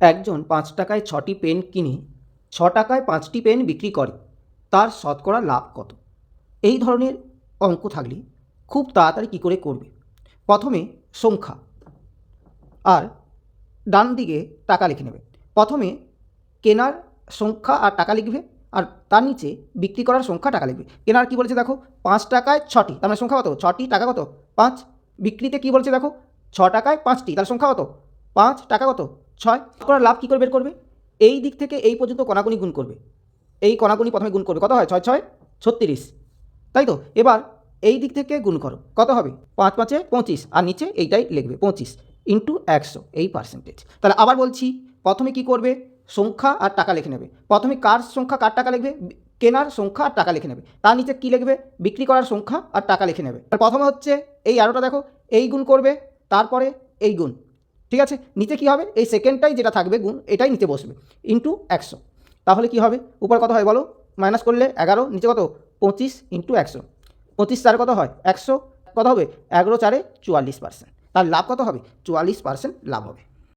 একজন ৫ টাকায় ৬টি পেন কিনে ৬ টাকায় ৫টি পেন বিক্রি করে, তার শতকরা লাভ কত? এই ধরনের অঙ্ক থাকলে খুব তাড়াতাড়ি কী করে করবে? প্রথমে সংখ্যা আর ডান দিকে টাকা লিখে নেবে। প্রথমে কেনার সংখ্যা আর টাকা লিখবে, আর তার নিচে বিক্রি করার সংখ্যা টাকা লিখবে। কেনার কী বলেছে দেখো, ৫ টাকায় ৬টি, তার মানে সংখ্যা কত? ৬টি, টাকা কত? ৫। বিক্রিতে কী বলছে দেখো, ৬ টাকায় ৫টি, তার সংখ্যা কত? ৫, টাকা কত? ৬। করার লাভ কী করে বের করবে? এই দিক থেকে এই পর্যন্ত কণাকণি গুণ করবে। এই কণাকণি প্রথমে গুণ করবে, কত হয়? ৬ ৬ ৩৬, তাই তো? এবার এই দিক থেকে গুণ করো, কত হবে? ৫ ৫ ২৫, আর নিচে এইটাই লিখবে ২৫ ইন্টু ১০০, এই পার্সেন্টেজ। তাহলে আবার বলছি, প্রথমে কি করবে? সংখ্যা আর টাকা লিখে নেবে। প্রথমে কার সংখ্যা কার টাকা লিখবে? কেনার সংখ্যা আর টাকা লিখে নেবে। তার নিচে কী লিখবে? বিক্রি করার সংখ্যা আর টাকা লিখে নেবে। আর প্রথমে হচ্ছে এই আরোটা দেখো, এই গুণ করবে, তারপরে এই গুণ, ঠিক আছে? নিচে কী হবে? এই সেকেন্ডটাই যেটা থাকবে গুণ, এটাই নিচে বসবে, ইন্টু ১০০। তাহলে কী হবে? উপর কত হয় বলো? মাইনাস করলে ১১, নিচে কত? ২৫ ইন্টু ১০০। ২৫ 4 কত হয়? ১০০, কত হবে? ১১ 4 ৪ ৪%। তার লাভ কত হবে? ৪৪% লাভ হবে।